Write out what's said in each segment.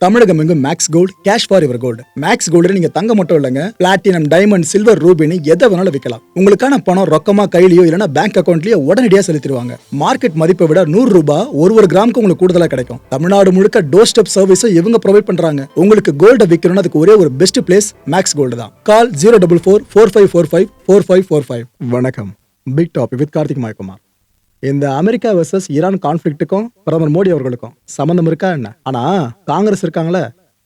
தமிழகம் எங்கும் Max Gold cash for your gold. Max Gold நீங்க தங்க மட்டும் இல்லைங்க, பிளாட்டினம், டைமண்ட், சில்வர், ரூபினி எதை வேணாலும் விற்கலாம். உங்களுக்கான பணம் ரொக்கமா கையிலயோ இல்லைன்னா பேங்க் அக்கௌண்ட்லயோ உடனடியாக செலுத்திடுவாங்க. மார்க்கெட் மதிப்பை விட 100 ரூபாய் ஒரு கிராமுக்கு உங்களுக்கு கூடுதலா கிடைக்கும். தமிழ்நாடு முழுக்க டோர் ஸ்டெப் சர்வீஸும் இவங்க ப்ரொவைட் பண்றாங்க. உங்களுக்கு கோல்ட விற்கணும்னா அதுக்கு ஒரே ஒரு பெஸ்ட் பிளேஸ் மேக்ஸ் கோல்டு தான். கால் 04445454545. வணக்கம். Big topic with Karthik Mayakumar. இந்த அமெரிக்கா வெர்சஸ் ஈரான் கான்ஃபிளிக்ட்டுக்கும் பிரதமர் மோடி அவர்களுக்கும் சம்பந்தம் இருக்கா என்ன? ஆனா காங்கிரஸ் இருக்காங்களே,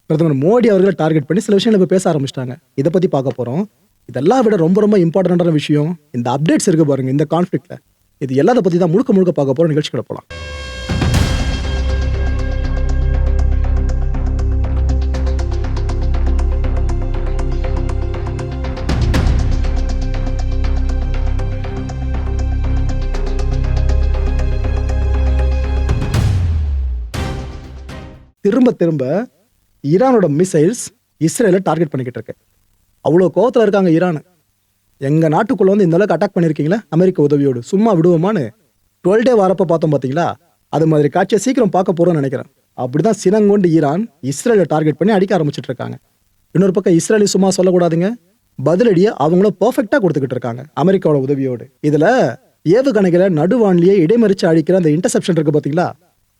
பிரதமர் மோடி அவர்களை டார்கெட் பண்ணி சில விஷயங்களை இப்ப பேச ஆரம்பிச்சிட்டாங்க. இதை பத்தி பார்க்க போறோம். இதெல்லாம் விட ரொம்ப ரொம்ப இம்பார்ட்டன்டான விஷயம் இந்த அப்டேட்ஸ் இருக்கு பாருங்க இந்த கான்ஃபிளிக்ட்ல. இது எல்லாத்த பத்தி தான் முழுக்க முழுக்க பார்க்க போறோம். நிகழ்ச்சிகளை போலாம். திரும்ப திரும்ப ஈரானோட மிசைல்ஸ் இஸ்ரேலை டார்கெட் பண்ணிக்கிட்டு இருக்கு. அவ்வளோ கோவத்தில் இருக்காங்க ஈரான். எங்கள் நாட்டுக்குள்ளே வந்து இந்த அளவுக்கு அட்டாக் பண்ணியிருக்கீங்களா அமெரிக்க உதவியோடு, சும்மா விடுவோமான்னு 12 டே வரப்போ பார்த்தோம் பார்த்தீங்களா? அது மாதிரி காட்சியை சீக்கிரம் பார்க்க போகிறோன்னு நினைக்கிறேன். அப்படிதான் சினங்கொண்டு ஈரான் இஸ்ரேலை டார்கெட் பண்ணி அடிக்க ஆரம்பிச்சிட்டு இருக்காங்க. இன்னொரு பக்கம் இஸ்ரேலி சும்மா சொல்லக்கூடாதுங்க, பதிலடியை அவங்களும் பர்ஃபெக்டாக கொடுத்துக்கிட்டு இருக்காங்க அமெரிக்காவோட உதவியோடு. இதில் ஏவுகணைகளை நடுவான்லேயே இடைமறிச்சு அடிக்கிற அந்த இன்டர்செப்ஷன் இருக்கு பார்த்தீங்களா,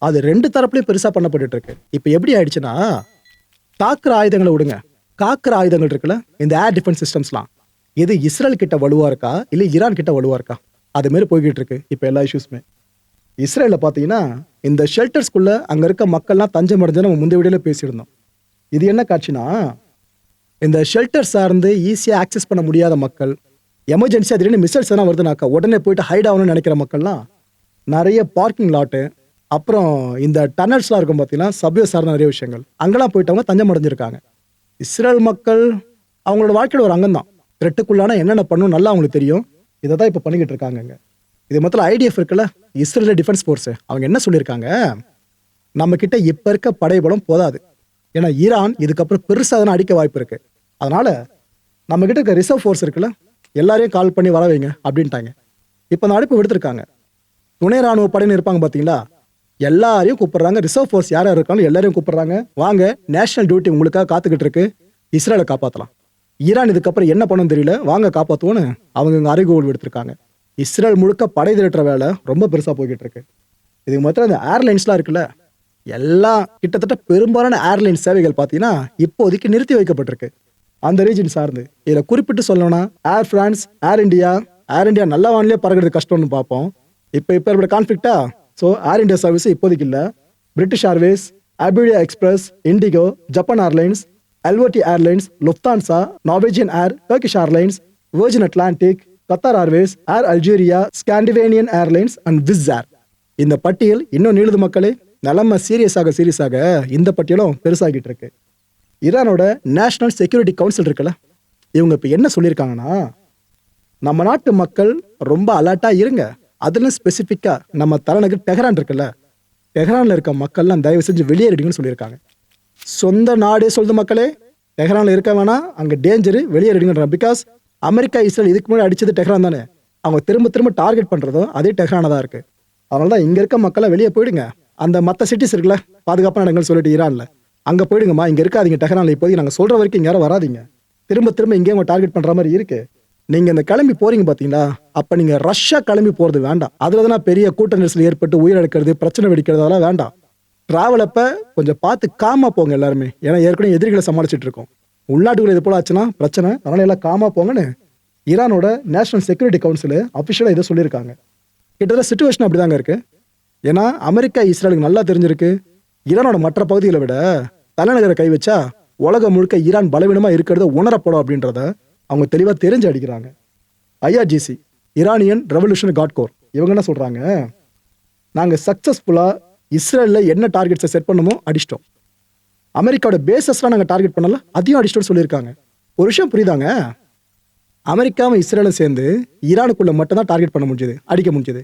அது ரெண்டு தரப்புலையும் பெருசா பண்ணப்பட்டு இருக்கு. இப்ப எப்படி ஆயிடுச்சுன்னா, தாக்குற ஆயுதங்களை விடுங்க, காக்குற ஆயுதங்கள் இருக்குல்ல, இந்த ஏர் டிஃபென்ஸ் சிஸ்டம்ஸ்லாம், இது இஸ்ரேல் கிட்ட வலுவா இருக்கா இல்ல ஈரான் கிட்ட வலுவா இருக்கா, அது மாதிரி போய்கிட்டு இருக்கு இப்ப எல்லா இஷ்யூஸ்மே. இஸ்ரேல பாத்தீங்கன்னா இந்த ஷெல்டர்ஸ்குள்ள அங்க இருக்க மக்கள்லாம் தஞ்சம் அடைஞ்சு நம்ம முந்தைய வீடியோல பேசியிருந்தோம். இது என்ன காட்சினா, இந்த ஷெல்டர் சார்ந்து ஈஸியா ஆக்சஸ் பண்ண முடியாத மக்கள், எமர்ஜென்சியா திடீர்னு மிசைல்ஸ் எல்லாம் வருதுனாக்கா உடனே போயிட்டு ஹைட் ஆகணும்னு நினைக்கிற மக்கள்லாம் நிறைய பார்க்கிங் லாட்டு, அப்புறம் இந்த டனல்ஸ்லாம் இருக்கும் பார்த்தீங்கன்னா, சப்வே சார்ந்த நிறைய விஷயங்கள், அங்கெல்லாம் போயிட்டு அவங்க தஞ்சம் அடைஞ்சிருக்காங்க. இஸ்ரேல் மக்கள் அவங்களோட வாழ்க்கையோட ஒரு அங்கம் தான். த்ரெட்டுக்குள்ளான என்னென்ன பண்ணணும் நல்லா அவங்களுக்கு தெரியும். இதை தான் இப்போ பண்ணிக்கிட்டு இருக்காங்க. இது மொத்தம் ஐடிஎஃப் இருக்குல்ல, இஸ்ரேல் டிஃபென்ஸ் ஃபோர்ஸ், அவங்க என்ன சொல்லியிருக்காங்க, நம்ம கிட்ட இப்போ இருக்க படைபலம் போதாது, ஏன்னா ஈரான் இதுக்கப்புறம் பெருசாக அடிக்க வாய்ப்பு இருக்கு. அதனால நம்ம கிட்ட இருக்க ரிசர்வ் ஃபோர்ஸ் இருக்குல்ல, எல்லாரையும் கால் பண்ணி வர வைங்க அப்படின்ட்டாங்க. இப்போ அந்த அழைப்பு விடுத்திருக்காங்க. துணை ராணுவ படையினர் இருப்பாங்க பார்த்தீங்களா, எல்லாரையும் கூப்பிடுறாங்க. ரிசர்வ் ஃபோர்ஸ் யார் யார் இருக்காலும் எல்லாரையும் கூப்பிடுறாங்க. வாங்க, நேஷனல் டியூட்டி உங்களுக்காக காத்துக்கிட்டு இருக்கு, இஸ்ரேலை காப்பாற்றலாம். ஈரான் இதுக்கப்புறம் என்ன பண்ணணும் தெரியல, வாங்க காப்பாற்றுவோன்னு அவங்க அறிகுறி விடுத்திருக்காங்க. இஸ்ரேல் முழுக்க படை திரட்டுற வேலை ரொம்ப பெருசாக போய்கிட்டு இருக்கு. இதுக்கு மொத்தம் இந்த ஏர்லைன்ஸ்லாம் இருக்குல்ல, எல்லாம் கிட்டத்தட்ட பெரும்பாலான ஏர்லைன் சேவைகள் பார்த்தீங்கன்னா இப்போதைக்கு நிறுத்தி வைக்கப்பட்டிருக்கு அந்த ரீஜன் சார்ந்து. இதில் குறிப்பிட்டு சொல்லணும்னா ஏர் பிரான்ஸ், ஏர் இந்தியா நல்ல வானிலே பறக்கிறது கஷ்டம்னு பார்ப்போம். இப்போ இருக்கிற கான்ஃபிளிக்டா, ஸோ ஏர் இந்தியா சர்வீஸ் இப்போதைக்கு இல்லை. பிரிட்டிஷ் ஏர்வேஸ், அபிடியா எக்ஸ்பிரஸ், இண்டிகோ, ஜப்பான் ஏர்லைன்ஸ், எல்வர்டி airlines, Lufthansa, Norwegian Air, Turkish Airlines, Virgin Atlantic, Qatar Airways, Air Algeria, Scandinavian Airlines and Wizz Air. இந்த பட்டியல் இன்னும் நீளுது மக்களே. நிலைமை சீரியஸாக இந்த பட்டியலும் பெருசாகிட்டு இருக்கு. ஈரானோட நேஷனல் செக்யூரிட்டி கவுன்சில் இருக்குல்ல, இவங்க இப்போ என்ன சொல்லியிருக்காங்கன்னா, நம்ம நாட்டு மக்கள் ரொம்ப அலர்ட்டாக இருங்க, அதுல ஸ்பெசிஃபிக்கா நம்ம தலைநகர் டெஹரான் இருக்குல்ல, டெஹரான்ல இருக்க மக்கள்லாம் தயவு செஞ்சு வெளியேறிடுங்கன்னு சொல்லியிருக்காங்க. சொந்த நாடே சொல்லுது மக்களே, டெஹரான்ல இருக்க வேணாம், அங்க டேஞ்சரு, வெளியேறிடுங்க. பிகாஸ் அமெரிக்கா இஸ்ரேல் இதுக்கு முன்னாடி அடிச்சது டெஹரான் தானே, அவங்க திரும்ப திரும்ப டார்கெட் பண்றதும் அதே டெஹரான தான் இருக்கு. அதனால தான் இங்க இருக்க மக்களை வெளியே போயிடுங்க, அந்த மற்ற சிட்டிஸ் இருக்குல்ல பாதுகாப்பான இடங்கள் சொல்லிட்டு ஈரான்ல, அங்க போயிடுங்கம்மா, இங்க இருக்காதீங்க டெஹரான்ல, இப்போதைக்கு நாங்க சொல்ற வரைக்கும் இங்க யாரும் வராதிங்க, திரும்ப திரும்ப இங்கே அவங்க டார்கெட் பண்ற மாதிரி இருக்கு. நீங்க இந்த கிளம்பி போறீங்க பாத்தீங்களா, அப்ப நீங்க ரஷ்யா கிளம்பி போறது வேண்டாம். அதுலதான் பெரிய கூட்ட நெரிசல் ஏற்பட்டு உயிரிழக்கிறது, பிரச்சனை வெடிக்கிறது, அதெல்லாம் வேண்டாம். டிராவல் அப்ப கொஞ்சம் பார்த்து காமா போங்க எல்லாருமே, ஏன்னா ஏற்கனவே எதிரிகளை சமாளிச்சுட்டு இருக்கோம். உள்நாட்டுக்குள்ள இது போல ஆச்சுன்னா பிரச்சனை, அதனால எல்லாம் காமா போங்கன்னு ஈரானோட நேஷனல் செக்யூரிட்டி கவுன்சில் அபிஷியலா இதை சொல்லியிருக்காங்க. கிட்டத்தட்ட சிச்சுவேஷன் அப்படிதாங்க இருக்கு. ஏன்னா அமெரிக்கா இஸ்ரேலுக்கு நல்லா தெரிஞ்சிருக்கு, ஈரானோட மற்ற பகுதிகளை விட தலைநகரை கை வச்சா உலகம் முழுக்க ஈரான் பலவீனமா இருக்கிறத உணரப்படும் அப்படின்றத அவங்க தெளிவாக தெரிஞ்சு அடிக்கிறாங்க. IRGC, Iranian revolutionary card core, இவங்க என்ன சொல்றாங்க, நாங்கள் சக்சஸ்ஃபுல்லா இஸ்ரேலில் என்ன டார்கெட்ஸை செட் பண்ணமோ அடிச்சிட்டோம், அமெரிக்காவோட பேசஸ்லாம் நாங்கள் டார்கெட் பண்ணல அதையும் அடிச்சிட்டோம்னு சொல்லியிருக்காங்க. ஒரு விஷயம் புரியுதாங்க, அமெரிக்காவும் இஸ்ரேலும் சேர்ந்து ஈரானுக்குள்ள மட்டும் தான் டார்கெட் பண்ண முடிஞ்சது, அடிக்க முடிஞ்சது.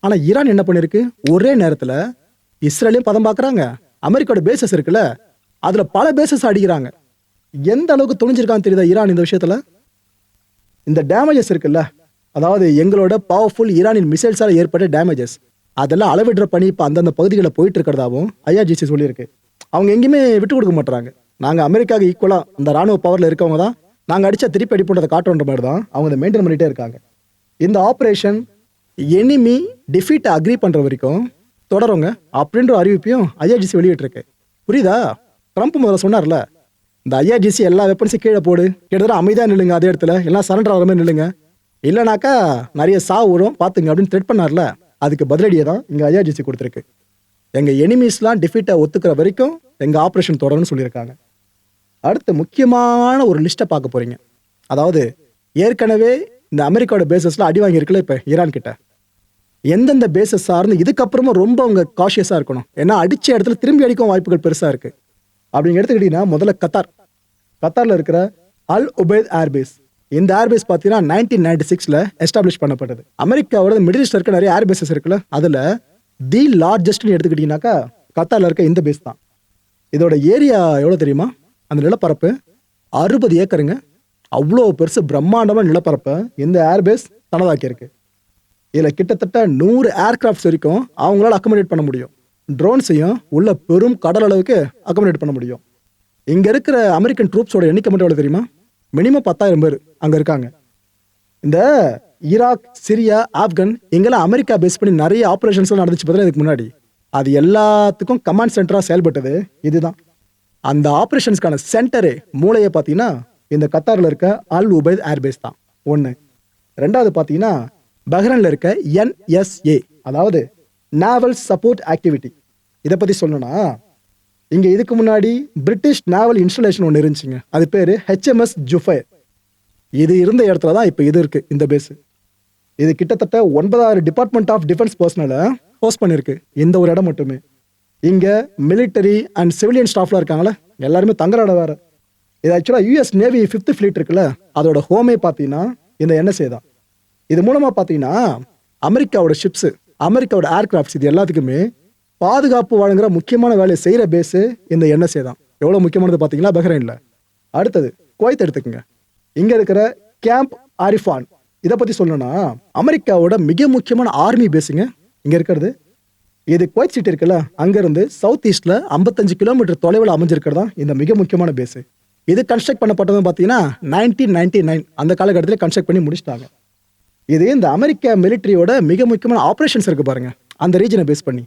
ஆனால் ஈரான் என்ன பண்ணிருக்கு, ஒரே நேரத்தில் இஸ்ரேலையும் பதம் பார்க்குறாங்க, அமெரிக்காவோட பேசஸ் இருக்குல்ல அதுல பல பேசஸ் அடிக்கிறாங்க. எந்த அளவுக்கு துணிஞ்சிருக்கான்னு தெரியுதா ஈரான் இந்த விஷயத்துல. இந்த டேமேஜஸ் இருக்குல்ல, அதாவது எங்களோட பவர்ஃபுல் ஈரானின் மிசைல்ஸால் ஏற்பட்ட டேமேஜஸ், அதெல்லாம் அளவிடுற பணி இப்போ அந்தந்த பகுதிகளில் போயிட்டு இருக்கிறதாவும் ஐஆர்ஜிசி சொல்லியிருக்கு. அவங்க எங்கேயுமே விட்டு கொடுக்க மாட்டாங்க. நாங்கள் அமெரிக்காவுக்கு ஈக்குவலாக அந்த ராணுவ பவரில் இருக்கவங்க தான், நாங்கள் அடித்தா திருப்பி அடிப்போன்றதை காட்டுன்ற மாதிரி தான் அவங்க அதை மெயின்டைன் பண்ணிகிட்டே இருக்காங்க. இந்த ஆப்ரேஷன் எனிமி டிஃபீட்டை அக்ரி பண்ணுற வரைக்கும் தொடருங்க அப்படின்ற அறிவிப்பையும் ஐஆர்ஜிசி வெளியிட்டிருக்கு. புரியுதா? ட்ரம்ப் முதல்ல சொன்னார்ல, இந்த ஐஆர்ஜிசி எல்லா வெப்பன்ஸையும் கீழே போடு, கிட்டத்தட்ட அமைதியாக நில்லுங்க, அதே இடத்துல எல்லாம் சரண்டர் ஆகிற மாதிரி நில்லுங்க, இல்லைனாக்கா நிறைய சாவு வரும் பார்த்துங்க அப்படின்னு த்ரெட் பண்ணார்ல. அதுக்கு பதிலடியை தான் இங்கே ஐஆர்ஜிசி கொடுத்துருக்கு. எங்கள் எனிமீஸ்லாம் டிஃபீட்டை ஒத்துக்கிற வரைக்கும் எங்கள் ஆப்ரேஷன் தொடரும்னு சொல்லியிருக்காங்க. அடுத்து முக்கியமான ஒரு லிஸ்ட்டை பார்க்க போகிறீங்க. அதாவது ஏற்கனவே இந்த அமெரிக்காவோட பேசஸ்லாம் அடி வாங்கியிருக்குல்ல இப்போ ஈரான் கிட்ட, எந்தெந்த பேசஸ் சார்ந்து இதுக்கப்புறமா ரொம்ப அவங்க காஷியஸாக இருக்கணும். ஏன்னா அடித்த இடத்துல திரும்பி அடிக்கும் வாய்ப்புகள் பெருசாக இருக்குது. அப்படிங்க எடுத்துக்கிட்டிங்கன்னா முதல்ல கத்தாரில் இருக்கிற அல் உபைத் ஏர்பேஸ். இந்த ஏர்பேஸ் பார்த்தீங்கன்னா 1996 எஸ்டாப்ளிஷ் பண்ணப்பட்டது. அமெரிக்காவோட மிடில் ஈஸ்ட்ல இருக்க நிறைய ஏர்பேசஸ் இருக்குல்ல, அதில் தி லார்ஜஸ்ட்னு எடுத்துக்கிட்டிங்கனாக்கா கத்தாரில் இருக்க இந்த பேஸ் தான். இதோட ஏரியா எவ்வளோ தெரியுமா? அந்த நிலப்பரப்பு 60 ஏக்கருங்க. அவ்வளோ பெருசு பிரம்மாண்டமான நிலப்பரப்பை இந்த ஏர்பேஸ் தனதாக்கியிருக்கு. இதில் கிட்டத்தட்ட 100 ஏர்கிராஃப்ட்ஸ் வரைக்கும் அவங்களால அக்கமடேட் பண்ண முடியும். ட்ரோன்ஸையும் உள்ள பெரும் கடல் அளவுக்கு அக்கமடேட் பண்ண முடியும். இங்கே இருக்கிற அமெரிக்கன் ட்ரூப்ஸோட எண்ணிக்கை மட்டும் எவ்வளோ தெரியுமா? மினிமம் 10,000 பேர் அங்கே இருக்காங்க. இந்த ஈராக், சிரியா, ஆப்கன் இங்கெல்லாம் அமெரிக்கா பேஸ் பண்ணி நிறைய ஆப்ரேஷன்ஸ்லாம் நடந்துச்சு பார்த்தா இதுக்கு முன்னாடி. அது எல்லாத்துக்கும் கமாண்ட் சென்டராக செயல்பட்டது இதுதான். அந்த ஆப்ரேஷன்ஸ்க்கான சென்டரு மூளையை பார்த்தீங்கன்னா இந்த கத்தாரில் இருக்க அல் உபைத் ஏர்பேஸ் தான் ஒன்று. ரெண்டாவது பார்த்தீங்கன்னா பஹ்ரைனில் இருக்க NSA, அதாவது நேவல் சப்போர்ட் ஆக்டிவிட்டி. இதை பற்றி சொல்லணும்னா, இங்கே இதுக்கு முன்னாடி பிரிட்டிஷ் நேவல் இன்ஸ்டலேஷன் ஒன்று இருந்துச்சுங்க. அது பேர் HMS ஜுஃபைர். இது இருந்த இடத்துல தான் இப்போ இது இருக்குது, இந்த பேஸு. இது கிட்டத்தட்ட 9 டிபார்ட்மெண்ட் ஆஃப் டிஃபென்ஸ் பர்சனலை ஹோஸ்ட் பண்ணியிருக்கு இந்த ஒரு இடம் மட்டுமே. இங்கே மிலிட்டரி அண்ட் சிவிலியன் ஸ்டாஃப்லாம் இருக்காங்களே, எல்லாருமே தங்குற இடம் வேறு. இது ஆக்சுவலாக US நேவி 5th ஃப்ளீட் இருக்குல்ல, அதோட ஹோமே பார்த்தீங்கன்னா இந்த NSA தான். இது மூலமாக பார்த்தீங்கன்னா அமெரிக்காவோட ஷிப்ஸு, அமெரிக்காவோட ஏர்கிராஃப்ட்ஸ், இது எல்லாத்துக்குமே பாதுகாப்பு வழங்குற முக்கியமான வேலையை செய்கிற பேஸு இந்த NSA தான். எவ்வளோ முக்கியமானது பார்த்தீங்களா பஹ்ரைனில். அடுத்தது குவைத் எடுத்துக்கோங்க. இங்கே இருக்கிற கேம்ப் ஆரிஃபான், இதை பற்றி சொல்லணும்னா அமெரிக்காவோட மிக முக்கியமான ஆர்மி பேஸுங்க இங்கே இருக்கிறது. இது குவைத் சிட்டி இருக்குல்ல, அங்கேருந்து சவுத் ஈஸ்டில் 55 கிலோமீட்டர் தொலைவில் அமைஞ்சிருக்கிறது தான் இந்த மிக முக்கியமான பேஸு. இது கன்ஸ்ட்ரக்ட் பண்ணப்பட்டதுன்னு பார்த்தீங்கன்னா 1999 அந்த காலகட்டத்தில் கன்ஸ்ட்ரக்ட் பண்ணி முடிச்சிட்டாங்க. இது இந்த அமெரிக்கா மிலிட்ரியோட மிக முக்கியமான ஆப்ரேஷன்ஸ் இருக்குது பாருங்கள், அந்த ரீஜனை பேஸ் பண்ணி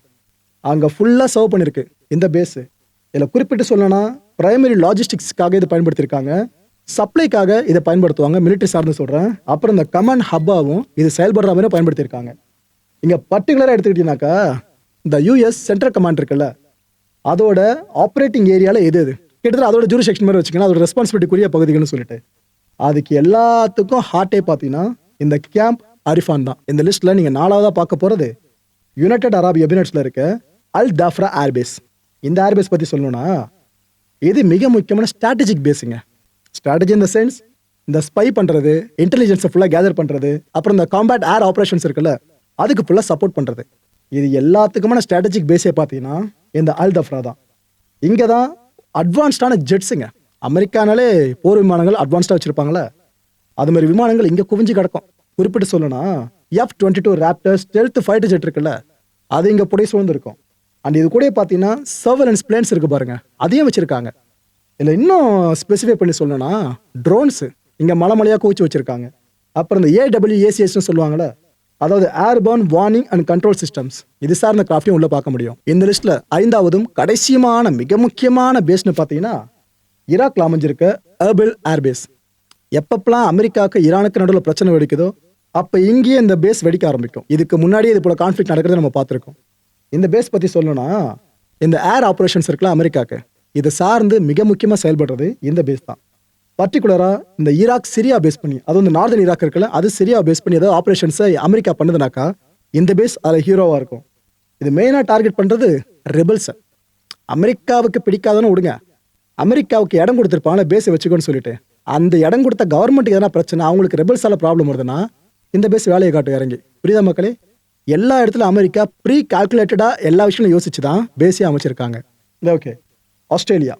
அங்கே ஃபுல்லாக சர்வ் பண்ணியிருக்கு இந்த பேஸு. இதில் குறிப்பிட்டு சொல்லணும்னா பிரைமரி லாஜிஸ்டிக்ஸ்க்காக இதை பயன்படுத்தியிருக்காங்க, சப்ளைக்காக இதை பயன்படுத்துவாங்க, மிலிட்ரி சார்ந்து சொல்கிறேன். அப்புறம் இந்த கமாண்ட் ஹப்பாவும் இது செயல்படுற மாதிரி பயன்படுத்தியிருக்காங்க. இங்கே பர்டிகுலராக எடுத்துக்கிட்டீங்கன்னாக்கா இந்த US சென்ட்ரல் கமாண்ட் இருக்குல்ல, அதோட ஆப்ரேட்டிங் ஏரியாவில் எது கிட்டத்தட்ட அதோட ஜூரிசெக்ஷன் மாதிரி வச்சுக்கோங்க, அதோட ரெஸ்பான்சிபிலிட்டிக்குரிய பகுதிகள்னு சொல்லிட்டு. அதுக்கு எல்லாத்துக்கும் ஹார்ட்டே பார்த்தீங்கன்னா இந்த கேம்ப் ஆரிஃபான் தான். இந்த லிஸ்ட்டில் நீங்கள் 4ஆவதாக பார்க்க போகிறது யுனைடெட் அரப் எமிரேட்ஸில் இருக்க அல் தாஃப்ரா ஏர்பேஸ். இந்த ஏர்பேஸ் பற்றி சொல்லணும்னா இது மிக முக்கியமான ஸ்ட்ராட்டஜிக் பேஸுங்க. ஸ்ட்ராட்டஜி இந்த சென்ஸ், இந்த ஸ்பை பண்ணுறது, இன்டெலிஜென்ஸை ஃபுல்லாக கேதர் பண்ணுறது, அப்புறம் இந்த காம்பேட் ஏர் ஆப்ரேஷன்ஸ் இருக்குல்ல, அதுக்கு ஃபுல்லாக சப்போர்ட் பண்ணுறது. இது எல்லாத்துக்குமான ஸ்ட்ராட்டஜிக் பேஸே பார்த்தீங்கன்னா இந்த அல் தஃப்ரா தான். இங்கே தான் அட்வான்ஸ்டான ஜெட்ஸுங்க. அமெரிக்கானாலே போர் விமானங்கள் அட்வான்ஸ்டாக வச்சுருப்பாங்களே, அது மாதிரி விமானங்கள் இங்கே குவிஞ்சு கிடக்கும். குறிப்பிட்டு சொல்லணும்னா F-22 raptor stealth fighter jet இருக்குல்ல, அது இங்கே புடை சூழ்ந்துருக்கும். அண்ட் இது கூட பார்த்தீங்கன்னா சர்வலன்ஸ் பிளேன்ஸ் இருக்குது பாருங்க, அதையும் வச்சுருக்காங்க. இல்லை இன்னும் ஸ்பெசிஃபை பண்ணி சொல்லணும்னா ட்ரோன்ஸு இங்கே மலையாக குவிச்சு வச்சுருக்காங்க. அப்புறம் இந்த AWACSன்னு சொல்லுவாங்கள்ல, அதாவது airborne warning and control systems, இது சார்ந்த கிராஃப்டையும் உள்ளே பார்க்க முடியும். இந்த லிஸ்ட்டில் 5ஆவதும் கடைசியுமான மிக முக்கியமான பேஸ்னு பார்த்தீங்கன்னா ஈராக்ல அமைஞ்சிருக்க எர்பில் ஏர்பேஸ். எப்பப்பெல்லாம் அமெரிக்காவுக்கு ஈரானுக்கு நடுவில் பிரச்சனை வெடிக்குதோ அப்போ இங்கேயே இந்த பேஸ் வெடிக்க ஆரம்பிக்கும். இதுக்கு முன்னாடியே இது போல கான்ஃப்ளிக்ட் நடக்கிறத நம்ம பார்த்துருக்கோம். இந்த பேஸ் பற்றி சொல்லணும்னா இந்த ஏர் ஆப்ரேஷன்ஸ் இருக்கலாம் அமெரிக்காவுக்கு, இது சார்ந்து மிக முக்கியமாக செயல்படுறது இந்த பேஸ் தான். பர்டிகுலராக இந்த ஈராக் சிரியா பேஸ் பண்ணி, அதுவும் இந்த நார்தன் ஈராக் இருக்குல்ல, அது சிரியா பேஸ் பண்ணி ஏதாவது ஆப்ரேஷன்ஸை அமெரிக்கா பண்ணுதுனாக்கா இந்த பேஸ் அதில் ஹீரோவாக இருக்கும். இது மெயினாக டார்கெட் பண்ணுறது ரெபல்ஸை. அமெரிக்காவுக்கு பிடிக்காதன்னு விடுங்க, அமெரிக்காவுக்கு இடம் கொடுத்துருப்பாங்களே பேஸை வச்சுக்கோன்னு சொல்லிட்டு, அந்த இடம் கொடுத்த கவர்மெண்ட்டுக்கு எதனா பிரச்சனை, அவங்களுக்கு ரெபல்ஸால ப்ராப்ளம் வருதுன்னா இந்த பேஸ் வேலையை காட்டு இறங்கி. புரியுதா மக்களே? எல்லா இடத்துல அமெரிக்கா ப்ரீ கால்குலேட்டடாக எல்லா விஷயங்களும் யோசிச்சு தான் பேஸே அமைச்சிருக்காங்க. ஓகே, ஆஸ்திரேலியா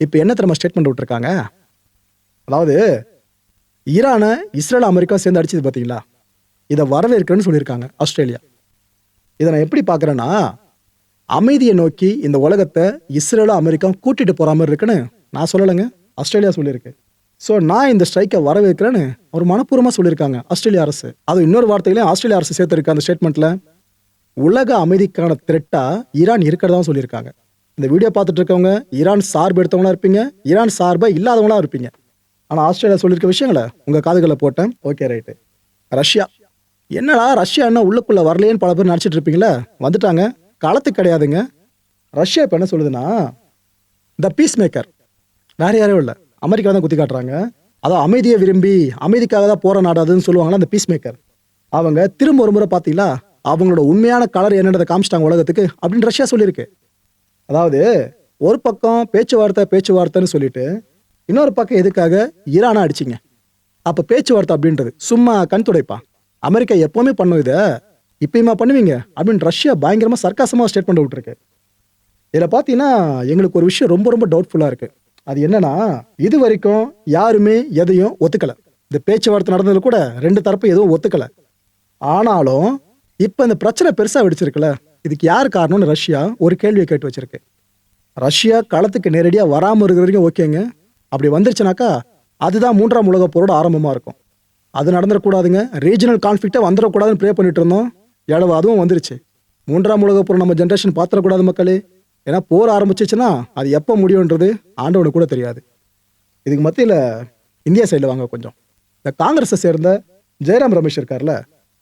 இப்போ என்ன தெரியுமா ஸ்டேட்மெண்ட் விட்டுருக்காங்க? அதாவது ஈரானை இஸ்ரேல் அமெரிக்கா சேர்ந்து அடிச்சது பார்த்தீங்களா, இதை வரவேற்கிறேன்னு சொல்லியிருக்காங்க ஆஸ்திரேலியா. இதை நான் எப்படி பார்க்குறேன்னா, அமைதியை நோக்கி இந்த உலகத்தை இஸ்ரேலும் அமெரிக்கா கூட்டிட்டு போற மாதிரி இருக்குன்னு நான் சொல்லலைங்க, ஆஸ்திரேலியா சொல்லியிருக்கு. ஸோ நான் இந்த ஸ்ட்ரைக்கை வரவேற்கிறேன்னு ஒரு மனப்பூர்வமாக சொல்லியிருக்காங்க ஆஸ்திரேலிய அரசு. அது இன்னொரு வார்த்தையிலையும் ஆஸ்திரேலிய அரசு சேர்த்திருக்க அந்த ஸ்டேட்மெண்ட்ல உலக அமைதிக்கான த்ரெட்டா ஈரான் இருக்கிறதா சொல்லியிருக்காங்க. இந்த வீடியோ பார்த்துட்டு இருக்கவங்க ஈரான் சார்பு எடுத்தவங்களா இருப்பீங்க, ஈரான் சார்பை இல்லாதவங்களா இருப்பீங்க. ஆனால் ஆஸ்திரேலியா சொல்லியிருக்க விஷயங்களை உங்கள் காதுகளை போட்டேன். Okay right. ரஷ்யா என்னடா ரஷ்யா என்ன உள்ளுக்குள்ள வரலையேன்னு பல பேர் நினச்சிட்டு இருப்பீங்களா? வந்துட்டாங்க. களத்துக்கு கிடையாதுங்க. ரஷ்யா இப்போ என்ன சொல்லுதுன்னா, த பீஸ் மேக்கர் வேற யாரும் இல்லை, அமெரிக்கா தான் குத்தி காட்டுறாங்க. அதான் அமைதியை விரும்பி அமைதிக்காக தான் போற நாடாதுன்னு சொல்லுவாங்களா அந்த பீஸ் மேக்கர். அவங்க திரும்ப ஒரு முறை பார்த்தீங்களா அவங்களோட உண்மையான கலர் என்னன்றதை காமிச்சிட்டாங்க உலகத்துக்கு அப்படின்னு ரஷ்யா சொல்லியிருக்கு. அதாவது ஒரு பக்கம் பேச்சுவார்த்தைன்னு சொல்லிட்டு இன்னொரு பக்கம் எதுக்காக ஈரானா அடிச்சிங்க? அப்போ பேச்சுவார்த்தை அப்படின்றது சும்மா கண் துடைப்பா? அமெரிக்கா எப்பவுமே பண்ணும் இதை, இப்பயுமா பண்ணுவீங்க அப்படின்னு ரஷ்யா பயங்கரமாக சர்க்காசமாக ஸ்டேட்மெண்ட் விட்டுருக்கு. இதில் பார்த்தீங்கன்னா எங்களுக்கு ஒரு விஷயம் ரொம்ப ரொம்ப டவுட்ஃபுல்லாக இருக்கு. அது என்னன்னா, இது வரைக்கும் யாருமே எதையும் ஒத்துக்கல. இந்த பேச்சுவார்த்தை நடந்ததுல கூட ரெண்டு தரப்பு எதுவும் ஒத்துக்கல. ஆனாலும் இப்ப இந்த பிரச்சனை பெருசா வெடிச்சிருக்குல்ல, இதுக்கு யார் காரணம்னு ரஷ்யா ஒரு கேள்வியை கேட்டு வச்சிருக்கு. ரஷ்யா களத்துக்கு நேரடியா வராம இருக்கிற வரைக்கும் ஓகேங்க. அப்படி வந்துருச்சுனாக்கா அதுதான் மூன்றாம் உலக போரோட ஆரம்பமா இருக்கும். அது நடந்துடக்கூடாதுங்க. ரீஜனல் கான்ஃபிளிக்டா வந்துடக்கூடாதுன்னு ப்ரே பண்ணிட்டு இருந்தோம். எவ்வளவு அதுவும் வந்துருச்சு. மூன்றாம் உலக போர் நம்ம ஜென்ரேஷன் பாத்திரக்கூடாது மக்களே. ஏன்னா போர் ஆரம்பிச்சிச்சுன்னா அது எப்போ முடியுன்றது ஆண்டவனுக்கு கூட தெரியாது. இதுக்கு மத்தியில் இந்தியா சைடில் வாங்க கொஞ்சம். இந்த காங்கிரஸை சேர்ந்த ஜெயராம் ரமேஷ் இருக்கார்ல,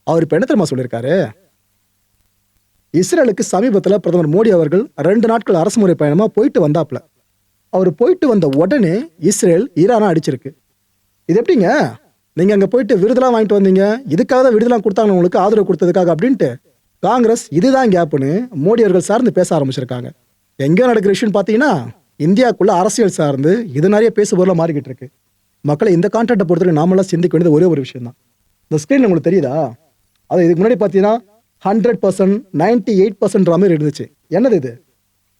அவர் இப்போ என்ன தெரியுமா சொல்லியிருக்காரு? இஸ்ரேலுக்கு சமீபத்தில் பிரதமர் மோடி அவர்கள் 2 நாட்கள் அரசுமுறை பயணமாக போயிட்டு வந்தாப்புல. அவர் போயிட்டு வந்த உடனே இஸ்ரேல் ஈரானா அடிச்சிருக்கு. இது எப்படிங்க நீங்கள் அங்கே போயிட்டு விருதெல்லாம் வாங்கிட்டு வந்தீங்க, இதுக்காக தான் விருதெல்லாம் கொடுத்தாங்க உங்களுக்கு ஆதரவு கொடுத்ததுக்காக அப்படின்ட்டு காங்கிரஸ் இதுதான் கேப்புன்னு மோடி அவர்கள் சார்ந்து பேச ஆரம்பிச்சிருக்காங்க. எங்கே நடக்கிற விஷயம் பார்த்தீங்கன்னா, இந்தியாவுக்குள்ள அரசியல் சார்ந்து இது நிறைய பேசுபொருளாக மாறிக்கிட்டு இருக்கு. மக்களை இந்த கான்டென்ட்டை பொறுத்தவரைக்கும் நாமெல்லாம் சிந்திக்க வேண்டியது ஒரே ஒரு விஷயம் தான். இந்த ஸ்க்ரீன் உங்களுக்கு தெரியுதா? அது இதுக்கு முன்னாடி பார்த்தீங்கன்னா 100%, 98% மாதிரி இருந்துச்சு. என்னது இது?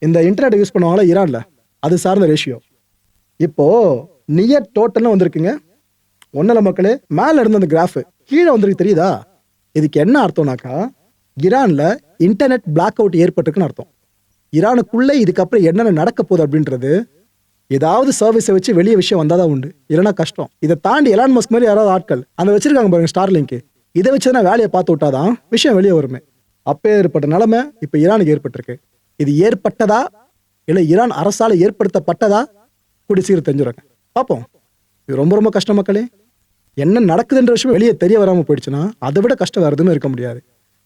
இந்த இன்டர்நெட் யூஸ் பண்ணுவாங்களா ஈரானில், அது சார்ந்த ரேஷியோ இப்போ நியர் டோட்டல்னு வந்திருக்குங்க. ஒன்றில் மக்களே மேலே இருந்த அந்த கிராஃபு கீழே வந்திருக்கு, தெரியுதா? இதுக்கு என்ன அர்த்தம்னாக்கா, ஈரானில் இன்டர்நெட் பிளாக் அவுட் ஏற்பட்டிருக்குன்னு அர்த்தம். ஈரானுக்குள்ளே இதுக்கப்புறம் என்னென்ன நடக்க போகுது அப்படின்றது ஏதாவது சர்வீஸை வச்சு வெளியே விஷயம் வந்தாதான் உண்டு, இல்லைன்னா கஷ்டம். இதை தாண்டி எலான் மஸ்க் மாதிரி யாராவது ஆட்கள் அந்த வச்சிருக்காங்க பாருங்க, ஸ்டார் லிங்க், இதை வச்சு தான் வேலையை பார்த்து விட்டாதான் விஷயம் வெளியே வருமே. அப்போ ஏற்பட்ட நிலைமை இப்போ ஈரானுக்கு ஏற்பட்டிருக்கு. இது ஏற்பட்டதா இல்லை ஈரான் அரசால் ஏற்படுத்தப்பட்டதா கூடி சீக்கிரம் தெரிஞ்சுருங்க. பார்ப்போம். இது ரொம்ப ரொம்ப கஷ்டம் மக்களே. என்ன நடக்குதுன்ற விஷயம் வெளியே தெரிய வராமல் போயிடுச்சுன்னா அதை விட கஷ்டம் வேறு எதுவுமே இருக்க முடியாது.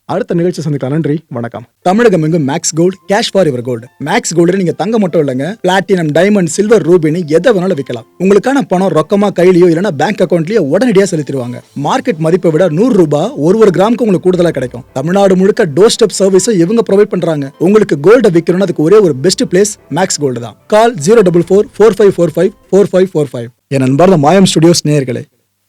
அடுத்த நிகழ்ச்சி சந்திக்கலாம். நன்றி, வணக்கம். தமிழகம் எங்கும் Max Gold, cash for your gold. Max Gold நீங்க தங்க மட்டும் இல்லைங்க, பிளாட்டினம், டைமண்ட், சில்வர், ரூபினி எதை வேணாலும் விற்கலாம். உங்களுக்கான பணம் ரொக்கமா கையிலயோ இல்லைன்னா பேங்க் அக்கௌண்ட்லயோ உடனடியாக செலுத்திடுவாங்க. மார்க்கெட் மதிப்பை விட 100 ரூபாய் ஒரு கிராமுக்கு உங்களுக்கு கூடுதலா கிடைக்கும். தமிழ்நாடு முழுக்க டோர் ஸ்டெப் சர்வீஸை இவங்க ப்ரொவைட் பண்றாங்க. உங்களுக்கு கோல்ட விற்கணும்னு அதுக்கு ஒரே ஒரு பெஸ்ட் பிளேஸ் மேக்ஸ் கோல்டு தான். கால் 04445454545. என் அன்பார்ந்த மாயம் ஸ்டுடியோஸ் நேயர்களே,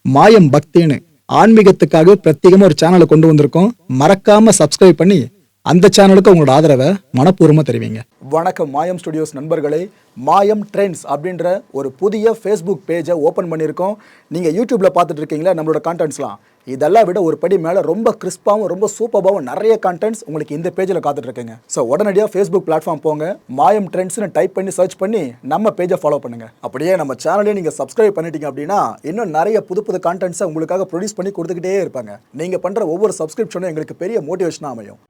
மாயம் பக்தின்னு ஆன்மீகத்துக்காக பிரத்யேகமா ஒரு சேனலை கொண்டு வந்திருக்கோம். மறக்காம சப்ஸ்கிரைப் பண்ணி அந்த சேனலுக்கு உங்களோட ஆதரவை மனப்பூர்வமா தெரிவிங்க. வணக்கம் மாயம் ஸ்டுடியோஸ் நண்பர்களே. மாயம் ட்ரெண்ட்ஸ் அப்படின்ற ஒரு புதிய ஃபேஸ்புக் பேஜை ஓப்பன் பண்ணியிருக்கோம். நீங்கள் யூடியூப்பில் பார்த்துட்டு இருக்கீங்களா நம்மளோட கான்டென்ட்ஸ்லாம், இதெல்லாம் விட ஒரு படி மேலே ரொம்ப கிறிஸ்பாகவும் ரொம்ப சூப்பராகவும் நிறைய கான்டென்ட்ஸ் உங்களுக்கு இந்த பேஜில் காத்துட்ருக்குங்க. ஸோ உடனடியாக ஃபேஸ்புக் பிளாட்ஃபார்ம் போங்க, மாயம் ட்ரெண்ட்ஸ்னு டைப் பண்ணி சர்ச் பண்ணி நம்ம பேஜை ஃபாலோ பண்ணுங்கள். அப்படியே நம்ம சேனலையும் நீங்கள் சப்ஸ்கிரைப் பண்ணிட்டீங்க அப்படின்னா இன்னும் நிறைய புது கான்டென்ட்ஸை உங்களுக்காக ப்ரொடியூஸ் பண்ணி கொடுத்துக்கிட்டே இருப்பாங்க. நீங்கள் பண்ணுற ஒவ்வொரு சப்ஸ்கிரிப்ஷனும் எங்களுக்கு பெரிய மோட்டிவேஷனாக அமையும்.